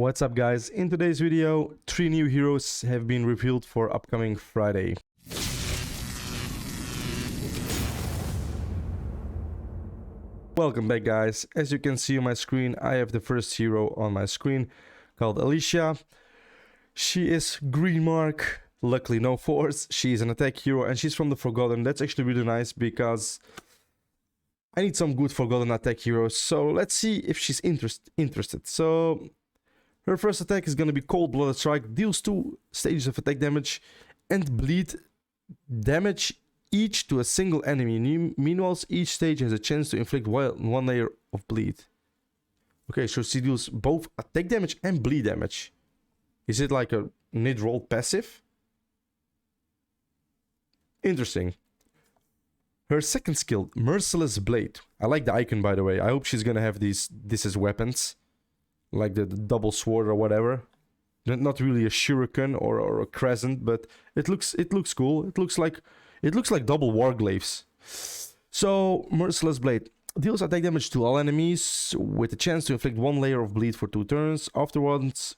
What's up guys, in today's video, 3 new heroes have been revealed for upcoming Friday. Welcome back guys, as you can see on my screen, I have the first hero on my screen called Alicia. She is green mark, luckily no force, she's an attack hero and she's from the Forgotten. That's actually really nice because I need some good Forgotten attack heroes, so let's see if she's interested. So her first attack is going to be Cold-Blooded Strike, deals 2 stages of attack damage and bleed damage each to a single enemy. Meanwhile, each stage has a chance to inflict 1 layer of bleed. Okay, so she deals both attack damage and bleed damage. Is it like a mid-roll passive? Interesting. Her second skill, Merciless Blade. I like the icon, by the way. I hope she's going to have this as weapons. Like the double sword or whatever. Not really a shuriken or a crescent, but it looks cool. It looks like double warglaives. So Merciless Blade deals attack damage to all enemies with a chance to inflict 1 layer of bleed for 2 turns. Afterwards,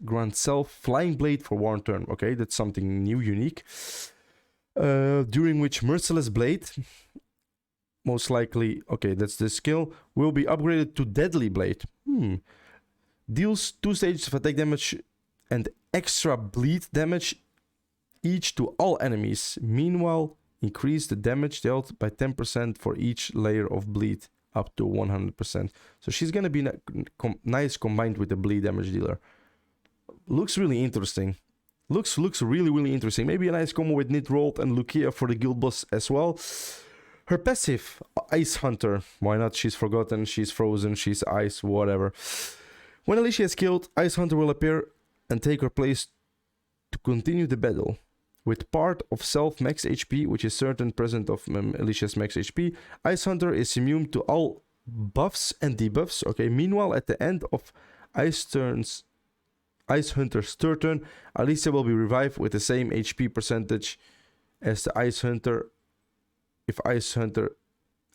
grant self Flying Blade for 1 turn. Okay, that's something new, unique. During which Merciless Blade, most likely, okay, that's the skill, will be upgraded to Deadly Blade. Deals 2 stages of attack damage and extra bleed damage each to all enemies. Meanwhile, increase the damage dealt by 10% for each layer of bleed up to 100%. So she's gonna be nice combined with the bleed damage dealer. Looks really interesting. Looks really interesting. Maybe a nice combo with Nidrold and Lucia for the guild boss as well. Her passive, Ice Hunter. Why not? She's forgotten, she's frozen, she's ice, whatever. When Alicia is killed, Ice Hunter will appear and take her place to continue the battle. With part of self max HP, which is certain percent of Alicia's max HP, Ice Hunter is immune to all buffs and debuffs. Okay. Meanwhile, at the end of Ice Hunter's third turn, Alicia will be revived with the same HP percentage as the Ice Hunter. If Ice Hunter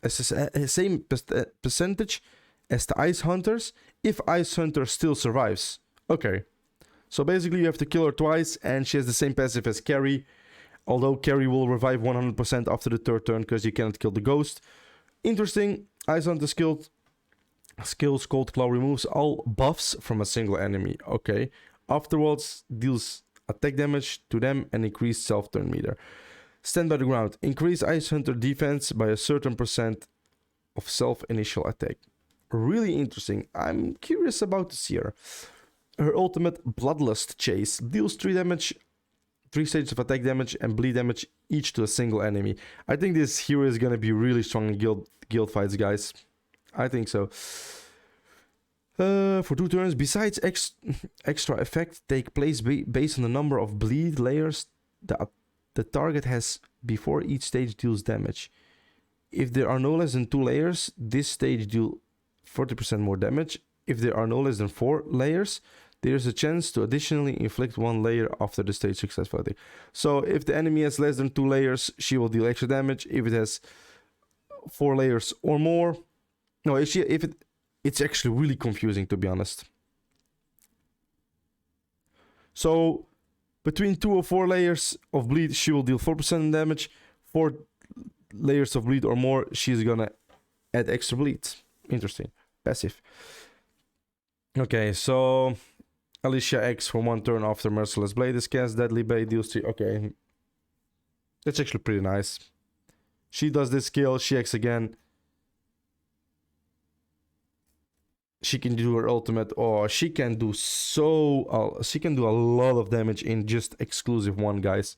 has the same percentage as the Ice Hunters, if Ice Hunter still survives. Okay, so basically you have to kill her twice and she has the same passive as Carrie, although Carrie will revive 100% after the third turn because you cannot kill the ghost. Interesting. Ice Hunter skills Cold Claw removes all buffs from a single enemy. Okay, afterwards deals attack damage to them and increased self-turn meter. Stand by the ground. Increase Ice Hunter defense by a certain percent of self-initial attack. Really interesting. I'm curious about to see her. Her ultimate, Bloodlust Chase, deals 3 damage, 3 stages of attack damage and bleed damage each to a single enemy. I think this hero is gonna be really strong in guild fights, guys. I think so. For 2 turns, besides extra effects take place based on the number of bleed layers the target has before each stage deals damage. If there are no less than 2 layers, this stage deals 40% more damage. If there are no less than 4 layers, there is a chance to additionally inflict 1 layer after the stage successfully. So if the enemy has less than 2 layers, she will deal extra damage. If it has 4 layers or more, no, it's actually really confusing, to be honest. So between 2 or 4 layers of bleed, she will deal 4% damage. 4 layers of bleed or more, she's gonna add extra bleed. Interesting. Passive. Okay, so Alicia X for 1 turn after Merciless Blade is cast. Deadly Blade deals 3. Okay. That's actually pretty nice. She does this skill, she X again. She can do her ultimate. Oh, she can do she can do a lot of damage in just exclusive 1, guys.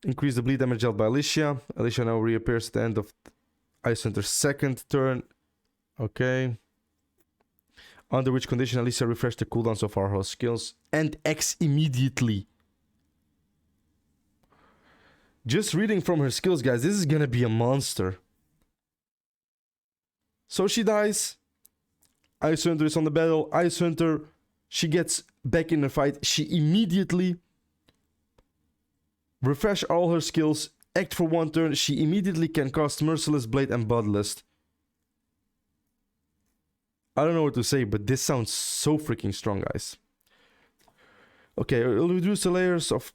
Increase the bleed damage dealt by Alicia. Alicia now reappears at the end of Ice Hunter's 2nd turn. Okay. Under which condition Alicia refreshes the cooldowns of her skills and X immediately. Just reading from her skills, guys, this is gonna be a monster. So she dies. Ice Hunter is on the battle. Ice Hunter, she gets back in the fight. She immediately refresh all her skills, act for 1 turn. She immediately can cast Merciless Blade and Bloodlust. I don't know what to say, but this sounds so freaking strong, guys. Okay, it'll reduce the layers of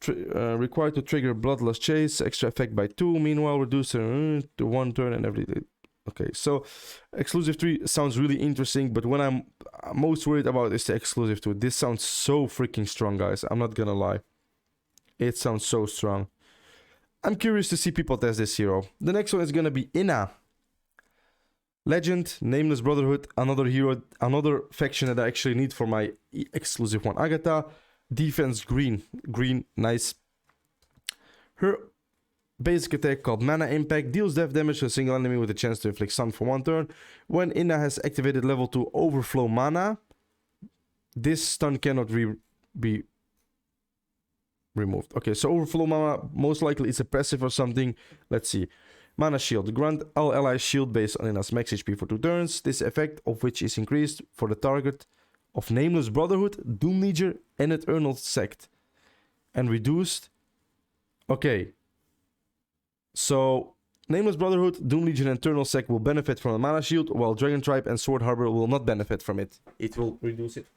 required to trigger Bloodlust Chase, extra effect by 2. Meanwhile, reduce to 1 turn and every day. Okay, so exclusive 3 sounds really interesting, but when I'm most worried about is the exclusive 2. This sounds so freaking strong, guys. I'm not gonna lie. It sounds so strong. I'm curious to see people test this hero. The next one is gonna be Inna. Legend, Nameless Brotherhood, another hero, another faction that I actually need for my exclusive one. Agatha, defense green, nice. Her basic attack called Mana Impact deals death damage to a single enemy with a chance to inflict stun for 1 turn. When Inna has activated level 2 Overflow Mana, this stun cannot be removed. Okay, so Overflow Mana most likely is a passive or something. Let's see. Mana Shield. Grant all allies shield based on Inna's max HP for 2 turns. This effect of which is increased for the target of Nameless Brotherhood, Doom Legion, and Eternal Sect. And reduced. Okay. So, Nameless Brotherhood, Doom Legion, and Eternal Sect will benefit from the Mana Shield, while Dragon Tribe and Sword Harbor will not benefit from it. It will reduce it.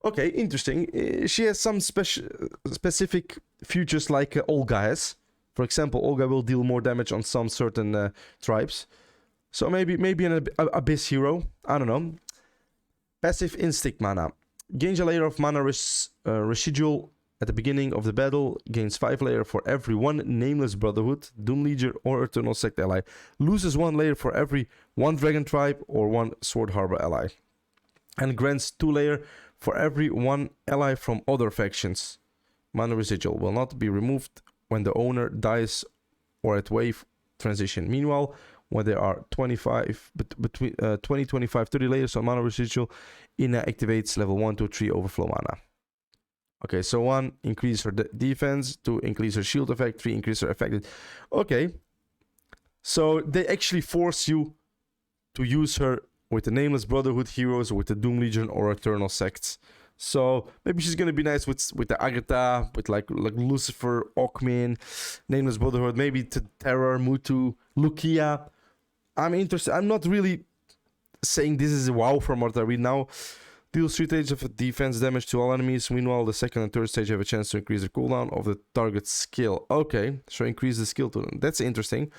Okay, interesting. She has some specific features like Olga has. For example, Olga will deal more damage on some certain tribes. So maybe an Abyss hero. I don't know. Passive Instinct Mana. Gains a layer of mana residual at the beginning of the battle. Gains 5 layer for every 1 Nameless Brotherhood, Doom Legion, or Eternal Sect ally. Loses 1 layer for every 1 Dragon Tribe or 1 Sword Harbor ally. And grants 2 layer for every 1 ally from other factions. Mana residual will not be removed when the owner dies or at wave transition. Meanwhile, when there are 20, 25, 30 layers on mana residual, Inna activates level 1, 2, 3 overflow mana. Okay, so 1, increase her defense, 2, increase her shield effect, 3, increase her effect. Okay, so they actually force you to use her with the Nameless Brotherhood heroes, with the Doom Legion or Eternal Sects. So maybe she's gonna be nice with the Agatha, with like Lucifer, Okmin, Nameless Brotherhood, maybe to Terror, Mutu, Lukia. I'm interested. I'm not really saying this is a wow from what I read now. Deals 3 stages of defense damage to all enemies. Meanwhile, the second and third stage have a chance to increase the cooldown of the target's skill. Okay, so increase the skill to them. That's interesting.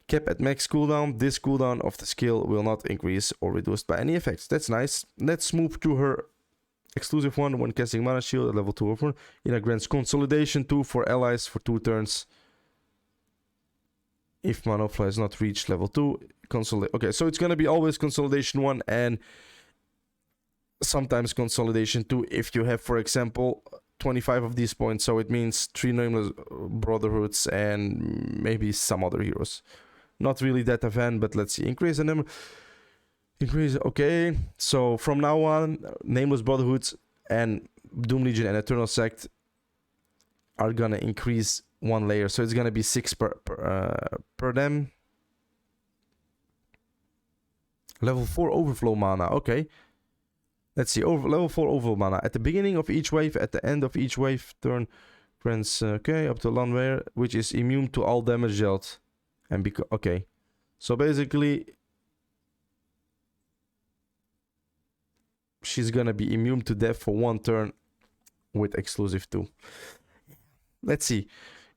Cap at max cooldown. This cooldown of the skill will not increase or reduced by any effects. That's nice. Let's move to her exclusive one. When casting Mana Shield at level 2 or 4, Inna grants Consolidation 2 for allies for 2 turns. If Mana Flow has not reached level 2, consolidate. Okay, so it's gonna be always Consolidation 1 and sometimes Consolidation 2 if you have, for example, 25 of these points. So it means 3 Nameless Brotherhoods and maybe some other heroes. Not really that a fan, but let's see. Increase the number. Increase. Okay, so from now on, Nameless Brotherhoods and Doom Legion and Eternal Sect are gonna increase 1 layer, so it's gonna be 6 per them. Level 4 overflow mana. Okay, let's see. Level 4 overflow mana at the beginning of each wave, at the end of each wave turn, grants okay up to 1 layer, which is immune to all damage dealt. And okay, so basically she's gonna be immune to death for 1 turn with exclusive 2. Let's see.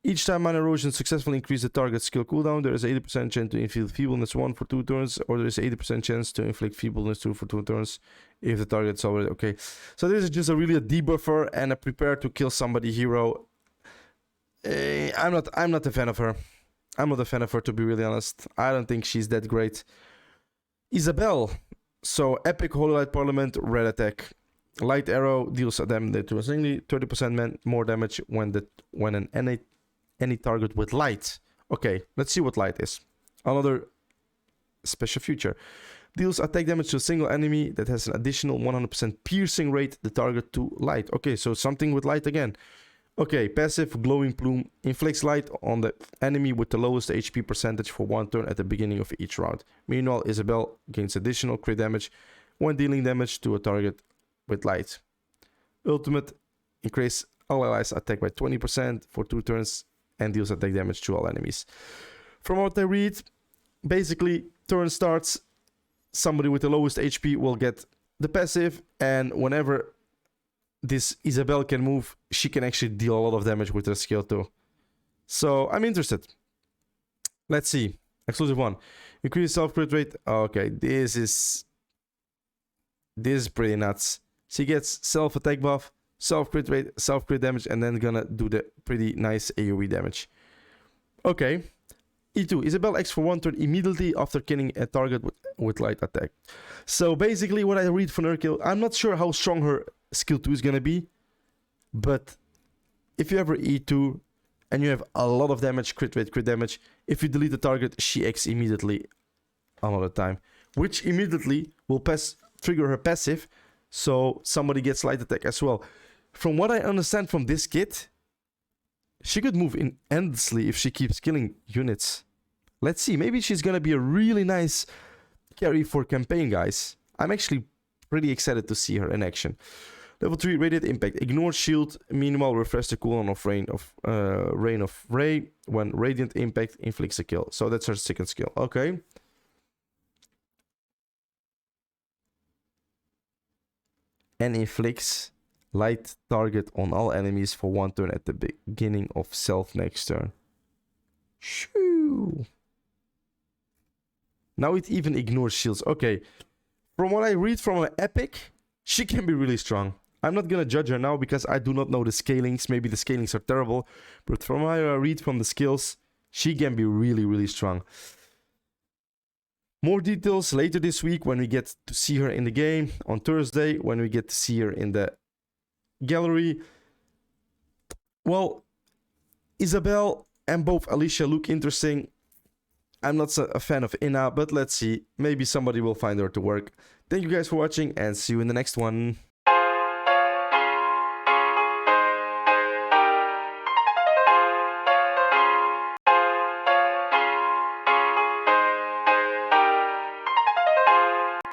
Each time Mana Erosion successfully increases the target's skill cooldown, there is 80% chance to inflict Feebleness 1 for 2 turns, or there is 80% chance to inflict Feebleness 2 for 2 turns if the target's already okay. So this is just a really a debuffer and a prepare to kill somebody hero. I'm not a fan of her. I'm not a fan of her, to be really honest. I don't think she's that great. Isabel. So Epic Holy Light Parliament, red attack. Light arrow deals damage to a single 30% more damage when any target with light. Okay, let's see what light is. Another special feature. Deals attack damage to a single enemy that has an additional 100% piercing rate the target to light. Okay, so something with light again. Okay, passive Glowing Plume inflicts light on the enemy with the lowest HP percentage for 1 turn at the beginning of each round. Meanwhile, Isabel gains additional crit damage when dealing damage to a target with light. Ultimate increase all allies attack by 20% for 2 turns and deals attack damage to all enemies. From what I read, basically turn starts somebody with the lowest HP will get the passive, and whenever this Isabel can move, she can actually deal a lot of damage with her skill too. So I'm interested. Let's see. Exclusive 1. Increase self-crit rate. Okay, this is pretty nuts. She gets self-attack buff, self-crit rate, self-crit damage, and then gonna do the pretty nice AoE damage. Okay. E2. Isabel acts for 1 turn immediately after killing a target with light attack. So basically what I read from her kill, I'm not sure how strong her skill 2 is gonna be, but if you have her E2 and you have a lot of damage, crit rate, crit damage, if you delete the target, she acts immediately another time, which immediately will trigger her passive, so somebody gets light attack as well. From what I understand from this kit, she could move in endlessly if she keeps killing units. Let's see, maybe she's gonna be a really nice carry for campaign, guys. I'm actually pretty excited to see her in action. Level 3, Radiant Impact. Ignore shield, meanwhile refresh the cooldown of Rain of Ray when Radiant Impact inflicts a kill. So that's her second skill. Okay. And inflicts light target on all enemies for 1 turn at the beginning of self next turn. Shoo! Now it even ignores shields. Okay. From what I read from an epic, she can be really strong. I'm not gonna judge her now because I do not know the scalings. Maybe the scalings are terrible. But from what I read from the skills, she can be really, really strong. More details later this week when we get to see her in the game. On Thursday when we get to see her in the gallery. Well, Isabel and both Alicia look interesting. I'm not a fan of Inna, but let's see. Maybe somebody will find her to work. Thank you guys for watching and see you in the next one.